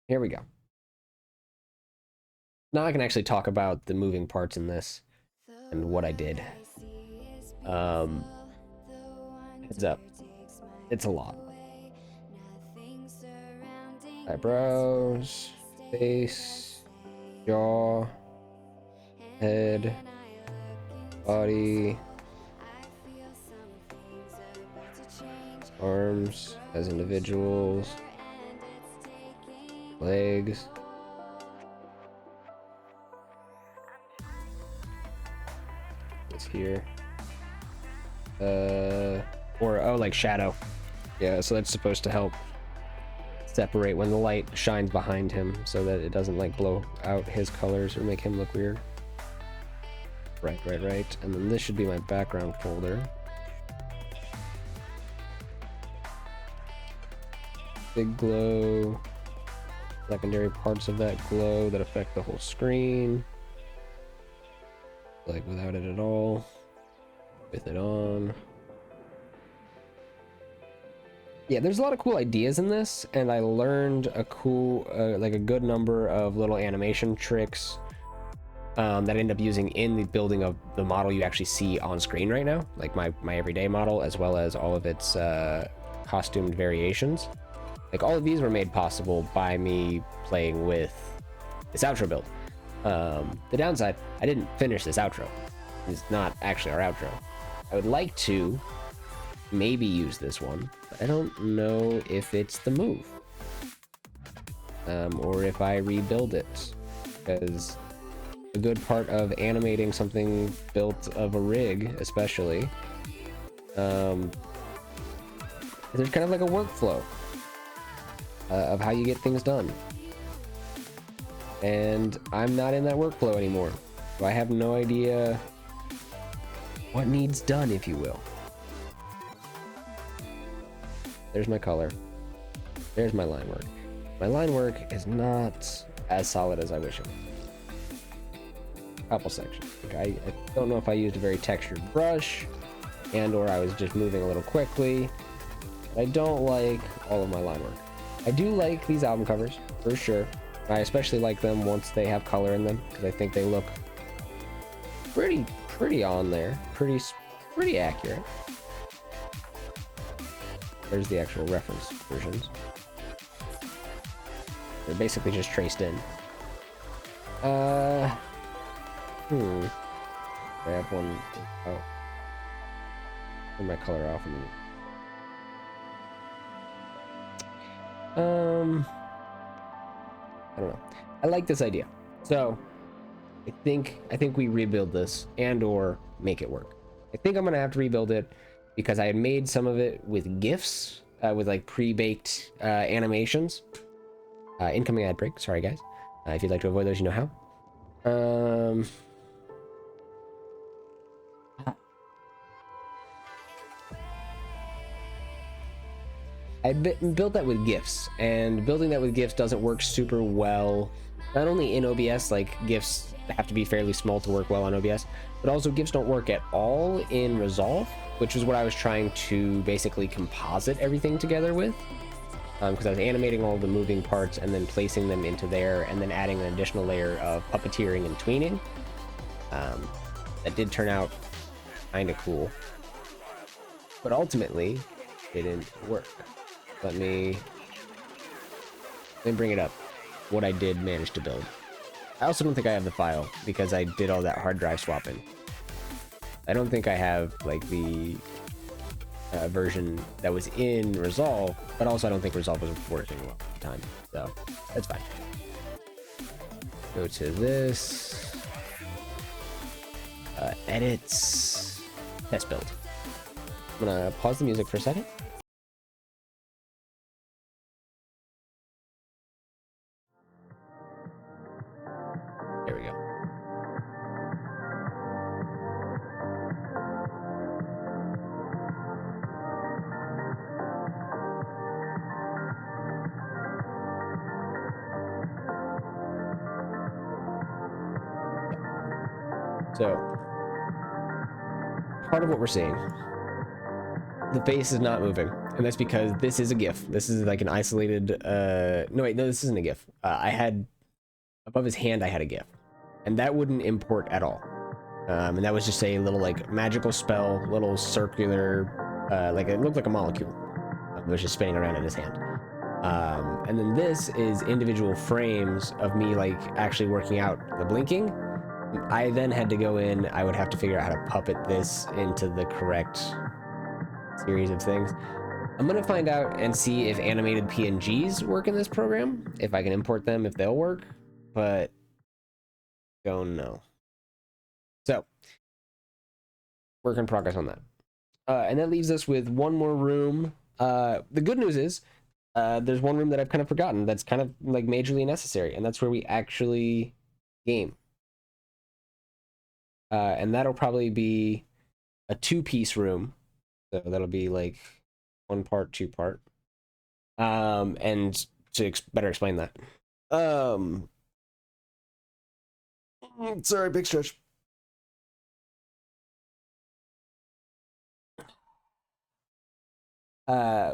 Here we go. Now I can actually talk about the moving parts in this and what I did. Heads up. It's a lot. Eyebrows, face, jaw, head, body, arms as individuals, legs, this here, like shadow. Yeah, so that's supposed to help separate when the light shines behind him so that it doesn't like blow out his colors or make him look weird. Right. And then this should be my background folder. Big glow. Secondary parts of that glow that affect the whole screen. Like without it at all. With it on. Yeah, there's a lot of cool ideas in this, and I learned a cool, like a good number of little animation tricks that I end up using in the building of the model you actually see on screen right now, like my everyday model, as well as all of its costumed variations. Like all of these were made possible by me playing with this outro build. The downside, I didn't finish this outro. It's not actually our outro. I would like to maybe use this one, but I don't know if it's the move. Or if I rebuild it, because a good part of animating something built of a rig, especially, there's kind of like a workflow of how you get things done. And I'm not in that workflow anymore, so I have no idea what needs done, if you will. There's my color. There's my line work. My line work is not as solid as I wish it was. Couple sections. Like I don't know if I used a very textured brush and or I was just moving a little quickly. But I don't like all of my line work. I do like these album covers, for sure. I especially like them once they have color in them, because I think they look pretty on there. pretty accurate. There's the actual reference versions. They're basically just traced in. I have one. Oh. Turn my color off a minute. I don't know. I like this idea. So I think we rebuild this and or make it work. I think I'm gonna have to rebuild it because I had made some of it with GIFs, with like pre-baked animations. Incoming ad break. Sorry, guys. If you'd like to avoid those, you know how. I built that with GIFs, and building that with GIFs doesn't work super well. Not only in OBS, like GIFs have to be fairly small to work well on OBS, but also GIFs don't work at all in Resolve, which is what I was trying to basically composite everything together with. Because I was animating all the moving parts and then placing them into there and then adding an additional layer of puppeteering and tweening. That did turn out kind of cool, but ultimately didn't work. Let me bring it up. What I did manage to build. I also don't think I have the file because I did all that hard drive swapping. I don't think I have like the version that was in Resolve, but also I don't think Resolve was working well at the time, so that's fine. Go to this, edits, test build. I'm gonna pause the music for a second. There we go. So, part of what we're seeing, the face is not moving, and that's because this is a GIF. This is like an isolated, no wait, no, this isn't a GIF. I had, above his hand, I had a GIF, and that wouldn't import at all. And that was just a little like magical spell, little circular, like it looked like a molecule. It was just spinning around in his hand. And then this is individual frames of me like actually working out the blinking. I then had to go in, I would have to figure out how to puppet this into the correct series of things. I'm gonna find out and see if animated PNGs work in this program, if I can import them, if they'll work, but don't know. So, work in progress on that. And that leaves us with one more room. The good news is, there's one room that I've kind of forgotten that's kind of like majorly necessary, and that's where we actually game. And that'll probably be a 2-piece room. So that'll be like 1 part, 2 part. And to better explain that. Sorry, big stretch.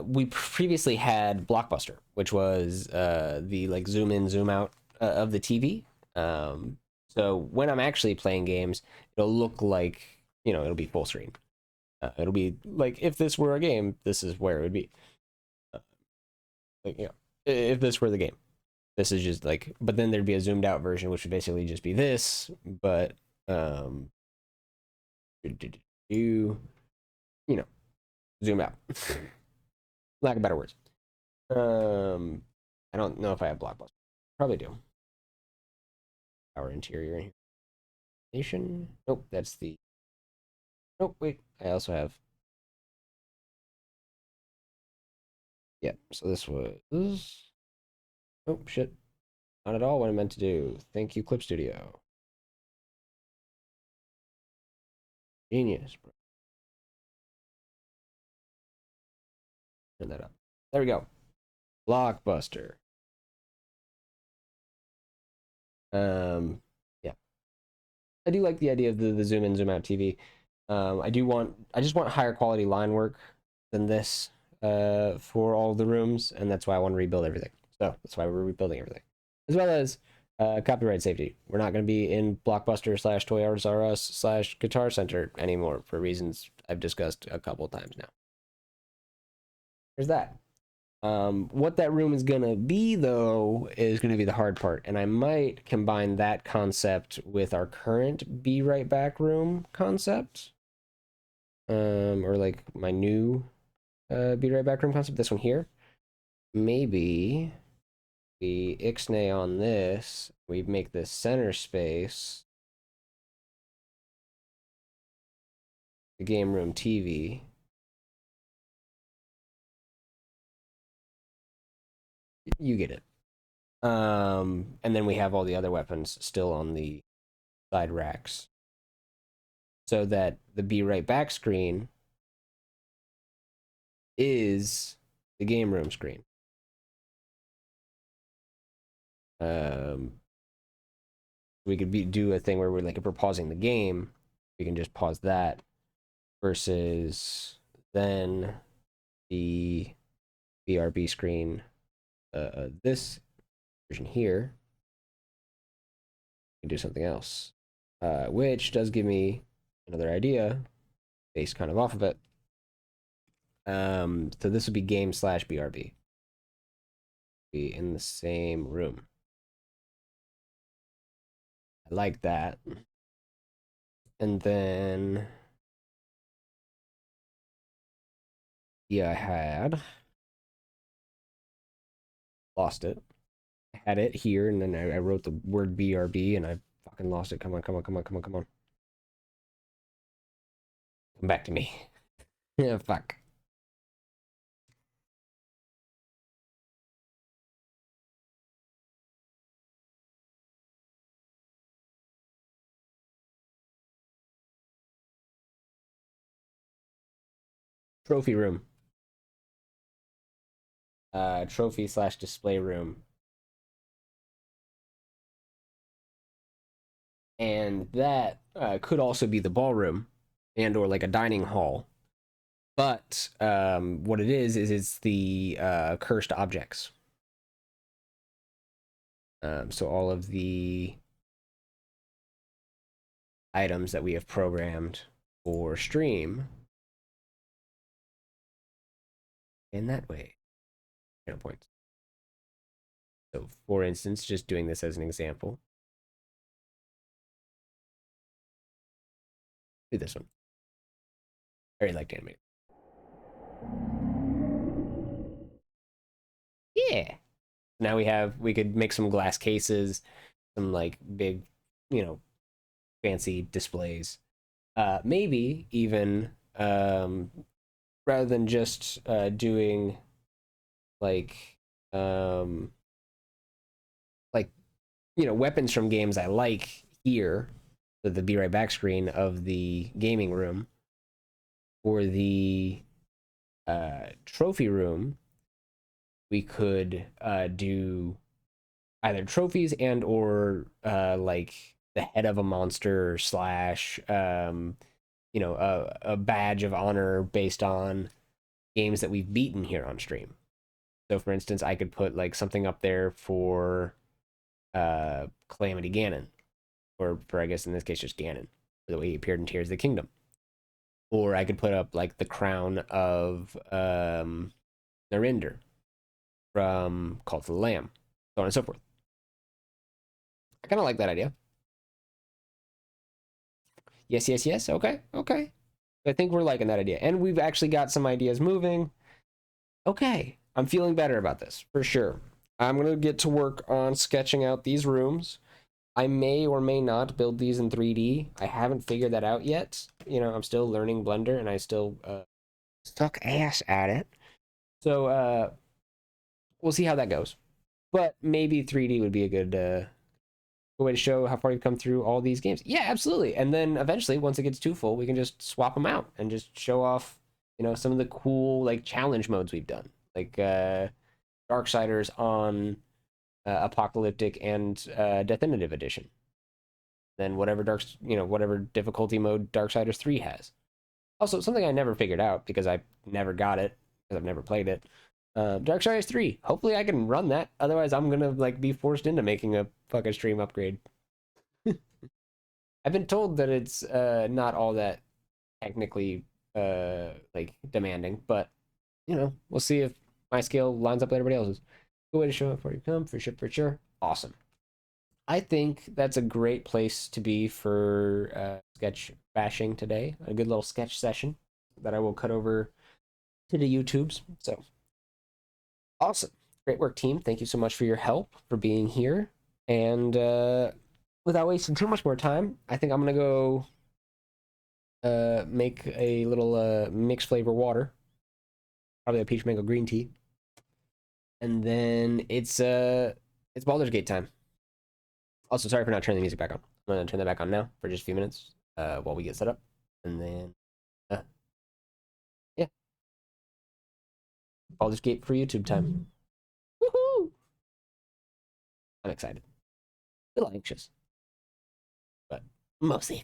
We previously had Blockbuster, which was the like zoom in, zoom out of the TV. So when I'm actually playing games, it'll look like, you know, it'll be full screen. It'll be like, if this were a game, this is where it would be. Like, you know, if this were the game, this is just like, but then there'd be a zoomed out version, which would basically just be this, but, you know, zoom out. Lack of better words. I don't know if I have Blockbuster. Probably do. Our interior in here. Nation. Nope, that's the. Nope, wait. I also have. Yep. So this was. Oh shit! Not at all what I meant to do. Thank you, Clip Studio. Genius, bro. Turn that up. There we go. Blockbuster. Yeah. I do like the idea of the zoom in, zoom out TV. I just want higher quality line work than this for all the rooms, and that's why I want to rebuild everything. So that's why we're rebuilding everything. As well as copyright safety. We're not going to be in Blockbuster /Toys R Us /Guitar Center anymore for reasons I've discussed a couple times now. There's that. What that room is gonna be though is gonna be the hard part, and I might combine that concept with our current be right back room concept, or like my new be right back room concept. This one here, maybe we ixnay on this. We make this center space the game room TV. You get it. And then we have all the other weapons still on the side racks, so that the be right back screen is the game room screen. We could do a thing where we're like, if we're pausing the game, we can just pause that, versus then the BRB screen, this version here, we can do something else, which does give me another idea based kind of off of it. So this would be game slash BRB. Be in the same room. I like that. And then, yeah, I had lost it. I had it here, and then I wrote the word BRB, and I fucking lost it. Come on, come on, come on, come on, come on. Come back to me. Yeah, fuck. Trophy room. Trophy slash display room. And that could also be the ballroom and or like a dining hall. But what it is it's the cursed objects. So all of the items that we have programmed for stream in that way. Points. So for instance, just doing this as an example. Do this one. I really liked animated. Yeah. Now we could make some glass cases, some like big, fancy displays. Maybe even rather than just doing like weapons from games I like here, the be right back screen of the gaming room, or the trophy room, we could do either trophies and or like the head of a monster slash a badge of honor based on games that we've beaten here on stream. So for instance, I could put like something up there for Calamity Ganon, or for, I guess in this case, just Ganon, for the way he appeared in Tears of the Kingdom. Or I could put up like the crown of Narinder from Cult of the Lamb, so on and so forth. I kind of like that idea. Yes, yes, yes. Okay, okay. I think we're liking that idea. And we've actually got some ideas moving. Okay, I'm feeling better about this, for sure. I'm going to get to work on sketching out these rooms. I may or may not build these in 3D. I haven't figured that out yet. I'm still learning Blender, and I still suck ass at it. So we'll see how that goes. But maybe 3D would be a good way to show how far you've come through all these games. Yeah, absolutely. And then eventually, once it gets too full, we can just swap them out and just show off, some of the cool like challenge modes we've done, like Darksiders on Apocalyptic and Definitive Edition. Then whatever difficulty mode Darksiders 3 has. Also, something I never figured out because I never got it because I've never played it. Darksiders 3. Hopefully I can run that. Otherwise I'm gonna like be forced into making a fucking stream upgrade. I've been told that it's not all that technically like demanding, but you know, we'll see if my scale lines up with everybody else's. Good way to show up before you come, for sure, for sure. Awesome. I think that's a great place to be for sketch bashing today. A good little sketch session that I will cut over to the YouTubes. So awesome. Great work, team. Thank you so much for your help, for being here. And without wasting too much more time, I think I'm going to go make a little mixed flavor water. Probably a peach mango green tea. And then it's Baldur's Gate time. Also, sorry for not turning the music back on. I'm gonna turn that back on now for just a few minutes while we get set up, and then yeah, Baldur's Gate for YouTube time. Woohoo! I'm excited, a little anxious, but mostly excited.